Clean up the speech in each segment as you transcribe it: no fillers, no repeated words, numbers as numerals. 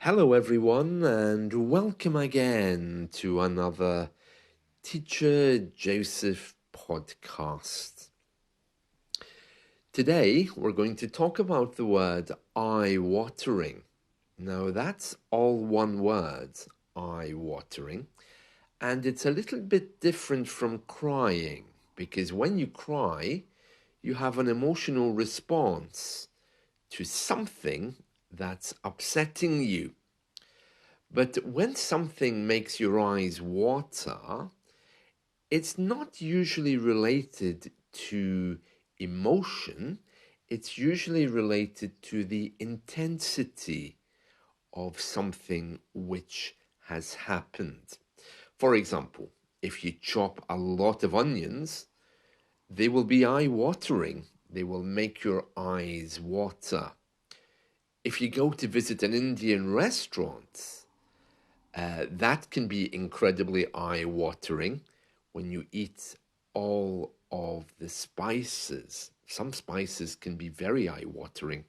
Hello, everyone, and welcome again to another Teacher Joseph podcast. Today, we're going to talk about the word eye-watering. Now, that's all one word, eye-watering, and it's a little bit different from crying, because when you cry, you have an emotional response to something that's upsetting you. But when something makes your eyes water, it's not usually related to emotion. It's usually related to the intensity of something which has happened. For example, if you chop a lot of onions, they will be eye-watering. They will make your eyes water. If you go to visit an Indian restaurant, that can be incredibly eye-watering when you eat all of the spices. Some spices can be very eye-watering.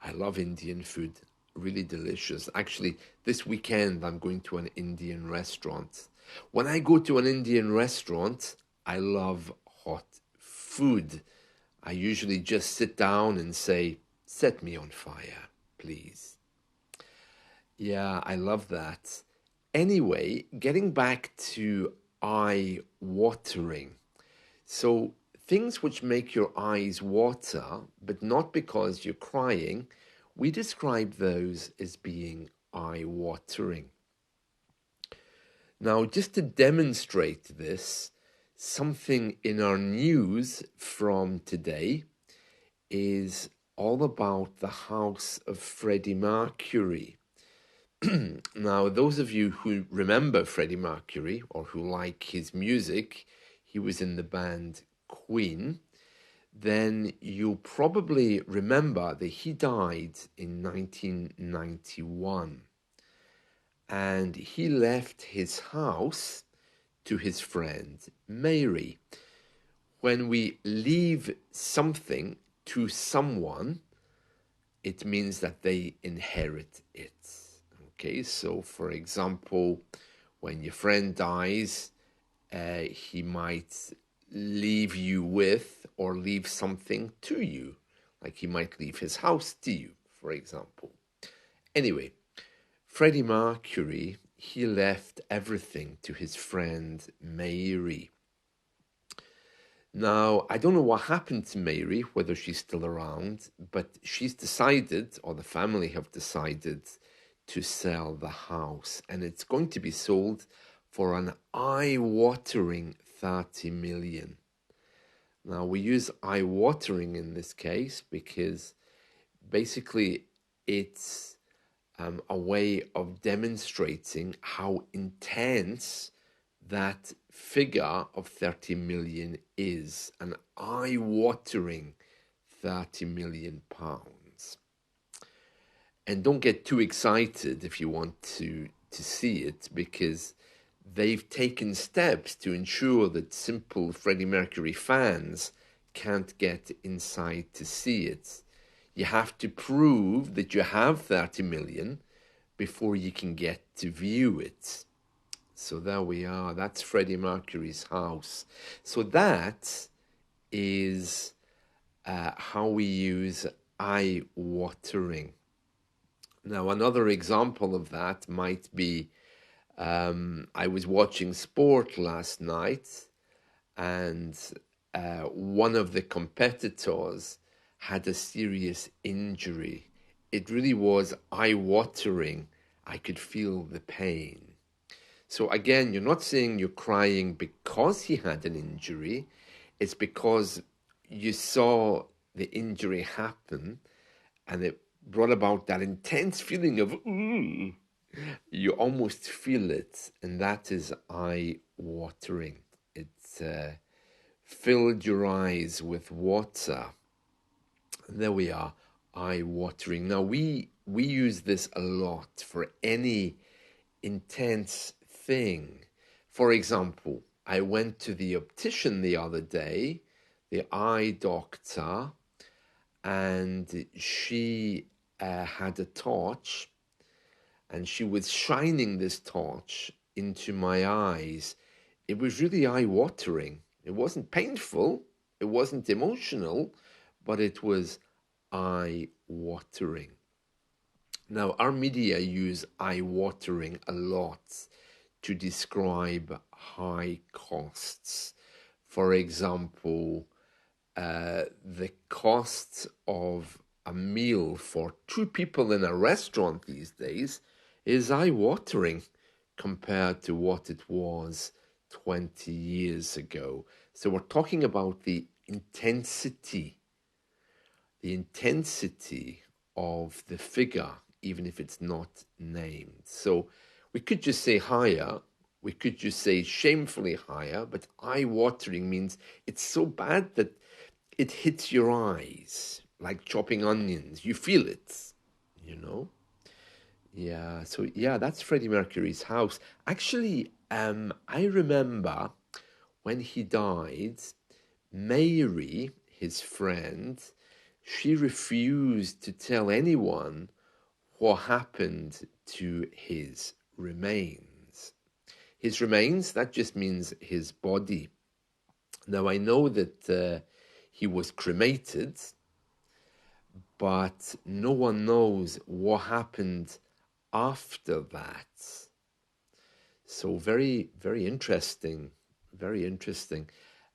I love Indian food, really delicious. Actually, this weekend I'm going to an Indian restaurant. When I go to an Indian restaurant, I love hot food. I usually just sit down and say, "Set me on fire, please." Yeah, I love that. Anyway, getting back to eye watering. So, things which make your eyes water, but not because you're crying, we describe those as being eye watering. Now, just to demonstrate this, something in our news from today is all about the house of Freddie Mercury. Now, those of you who remember Freddie Mercury or who like his music, he was in the band Queen, then you'll probably remember that he died in 1991. And he left his house to his friend Mary. When we leave something to someone, it means that they inherit it. Okay, so for example, when your friend dies, he might leave you with or leave something to you. Like he might leave his house to you, for example. Anyway, Freddie Mercury, he left everything to his friend Mary. Now, I don't know what happened to Mary, whether she's still around, but she's decided, or the family have decided, to sell the house. And it's going to be sold for an eye-watering 30 million. Now, we use eye-watering in this case because basically it's a way of demonstrating how intense that figure of 30 million is, an eye-watering 30 million pounds. And don't get too excited if you want to see it, because they've taken steps to ensure that simple Freddie Mercury fans can't get inside to see it. You have to prove that you have 30 million before you can get to view it. So there we are. That's Freddie Mercury's house. So that is how we use eye-watering. Now, another example of that might be I was watching sport last night, and one of the competitors had a serious injury. It really was eye-watering. I could feel the pain. So again, you're not saying you're crying because he had an injury. It's because you saw the injury happen and it brought about that intense feeling of, ooh. You almost feel it, and that is eye-watering. It filled your eyes with water. And there we are, eye-watering. Now, we use this a lot for any intense thing. For example, I went to the optician the other day, the eye doctor, and she had a torch and she was shining this torch into my eyes. It was really eye-watering. It wasn't painful, it wasn't emotional, but it was eye-watering. Now, our media use eye-watering a lot to describe high costs. For example, the cost of a meal for two people in a restaurant these days is eye-watering compared to what it was 20 years ago. So we're talking about the intensity of the figure, even if it's not named. So we could just say higher, we could just say shamefully higher, but eye-watering means it's so bad that it hits your eyes like chopping onions. You feel it, you know? Yeah, so yeah, that's Freddie Mercury's house. Actually, I remember when he died, Mary, his friend, she refused to tell anyone what happened to his remains. His remains, that just means his body. Now, I know that he was cremated, but no one knows what happened after that. So very, very interesting, very interesting.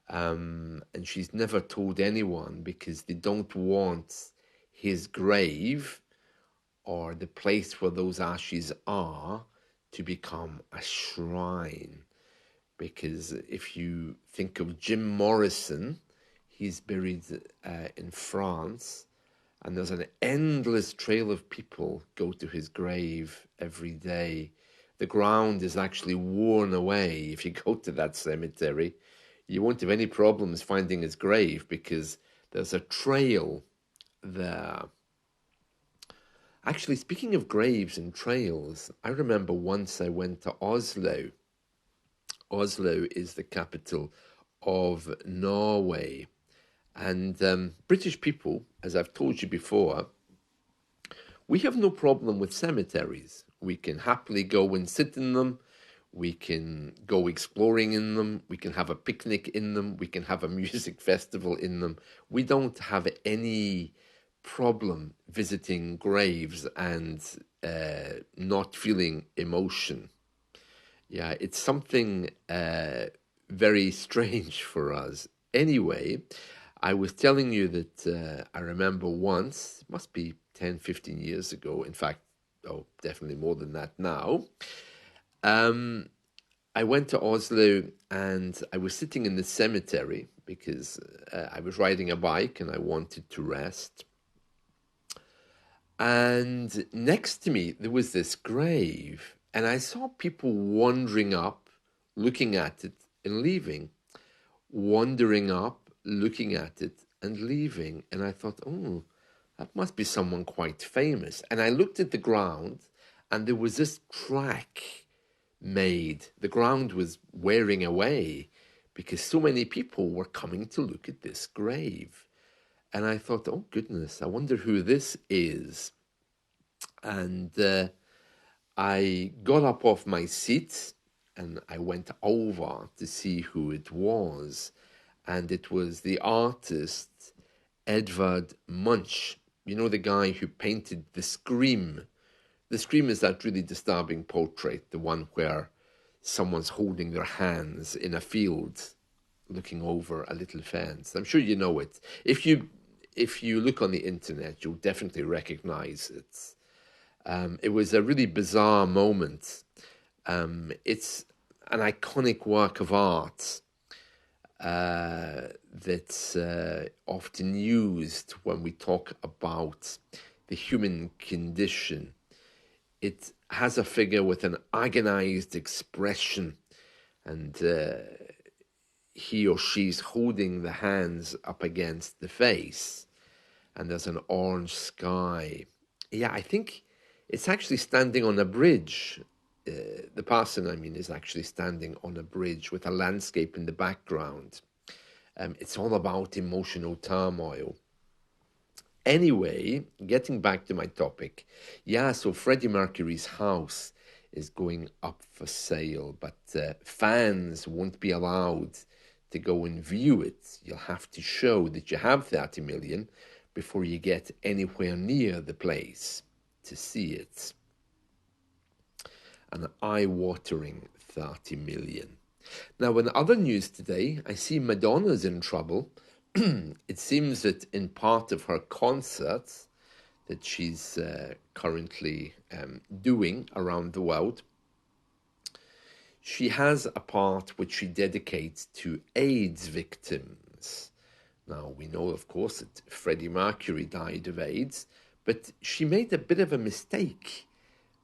And she's never told anyone because they don't want his grave or the place where those ashes are to become a shrine. Because if you think of Jim Morrison, he's buried in France, and there's an endless trail of people go to his grave every day. The ground is actually worn away. If you go to that cemetery, you won't have any problems finding his grave because there's a trail there. Actually, speaking of graves and trails, I remember once I went to Oslo. Oslo is the capital of Norway. And British people, as I've told you before, we have no problem with cemeteries. We can happily go and sit in them. We can go exploring in them. We can have a picnic in them. We can have a music festival in them. We don't have any problem visiting graves and not feeling emotion. Yeah, it's something very strange for us. Anyway, I was telling you that I remember once, it must be 10, 15 years ago, in fact, oh, definitely more than that now. I went to Oslo and I was sitting in the cemetery because I was riding a bike and I wanted to rest. And next to me, there was this grave, and I saw people wandering up, looking at it and leaving, wandering up, looking at it and leaving. And I thought, oh, that must be someone quite famous. And I looked at the ground, and there was this track made. The ground was wearing away because so many people were coming to look at this grave. And I thought, oh goodness, I wonder who this is. And I got up off my seat and I went over to see who it was. And it was the artist Edvard Munch. You know, the guy who painted The Scream. The Scream is that really disturbing portrait, the one where someone's holding their hands in a field looking over a little fence. I'm sure you know it. If you look on the internet, you'll definitely recognize it. It was a really bizarre moment. It's an iconic work of art that's often used when we talk about the human condition. It has a figure with an agonized expression, and he or she's holding the hands up against the face, and there's an orange sky. Yeah, I think it's actually standing on a bridge. The person, I mean, is actually standing on a bridge with a landscape in the background. It's all about emotional turmoil. Anyway, getting back to my topic, yeah, so Freddie Mercury's house is going up for sale, but fans won't be allowed to go and view it. You'll have to show that you have 30 million before you get anywhere near the place to see it. An eye-watering 30 million. Now, in other news today, I see Madonna's in trouble. It seems that in part of her concerts that she's currently doing around the world, she has a part which she dedicates to AIDS victims. Now, we know, of course, that Freddie Mercury died of AIDS, but she made a bit of a mistake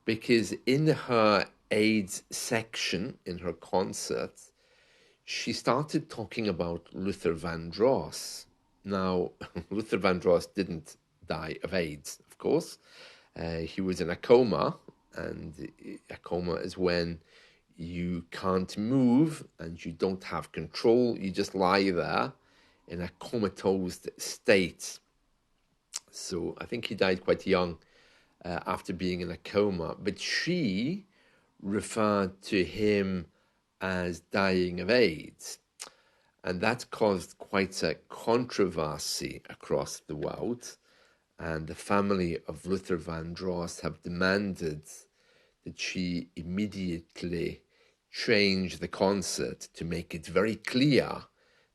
because in her AIDS section in her concert, she started talking about Luther Vandross. Now, Luther Vandross didn't die of AIDS, of course. He was in a coma, and a coma is when you can't move and you don't have control. You just lie there in a comatose state. So I think he died quite young after being in a coma. But she referred to him as dying of AIDS. And that caused quite a controversy across the world. And the family of Luther Vandross have demanded that she immediately change the concert to make it very clear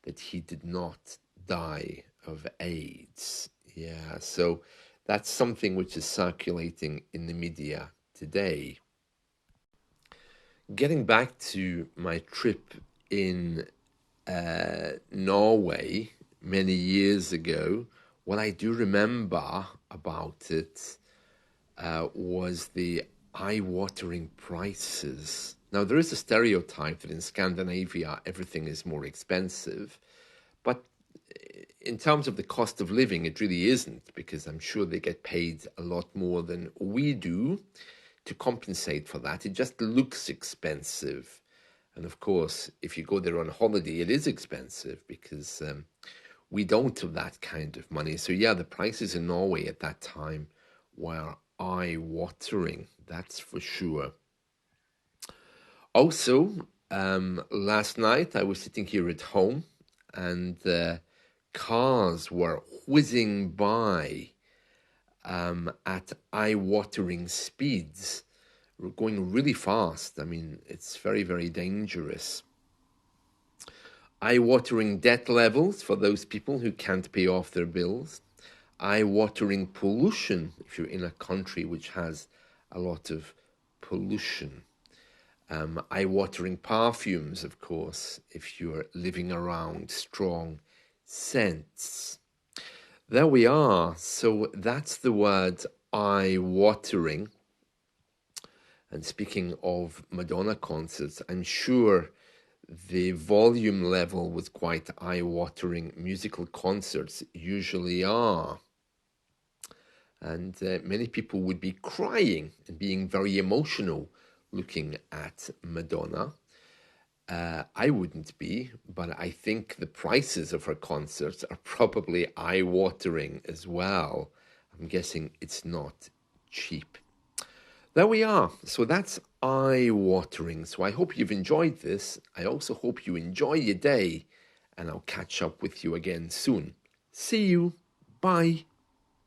that he did not die of AIDS. Yeah, so that's something which is circulating in the media today. Getting back to my trip in Norway many years ago, what I do remember about it was the eye-watering prices. Now, there is a stereotype that in Scandinavia everything is more expensive, but in terms of the cost of living, it really isn't, because I'm sure they get paid a lot more than we do to compensate for that. It just looks expensive. And of course, if you go there on holiday, it is expensive because we don't have that kind of money. So yeah, the prices in Norway at that time were eye-watering, that's for sure. Also, last night I was sitting here at home and cars were whizzing by at eye-watering speeds. We're going really fast. I mean, it's very, very dangerous. Eye-watering debt levels for those people who can't pay off their bills. Eye-watering pollution if you're in a country which has a lot of pollution. Eye-watering perfumes, of course, if you're living around strong scents. There we are. So that's the word eye-watering. And speaking of Madonna concerts, I'm sure the volume level was quite eye-watering. Musical concerts usually are. And many people would be crying and being very emotional looking at Madonna. I wouldn't be, but I think the prices of her concerts are probably eye-watering as well. I'm guessing it's not cheap. There we are. So that's eye-watering. So I hope you've enjoyed this. I also hope you enjoy your day, and I'll catch up with you again soon. See you. Bye.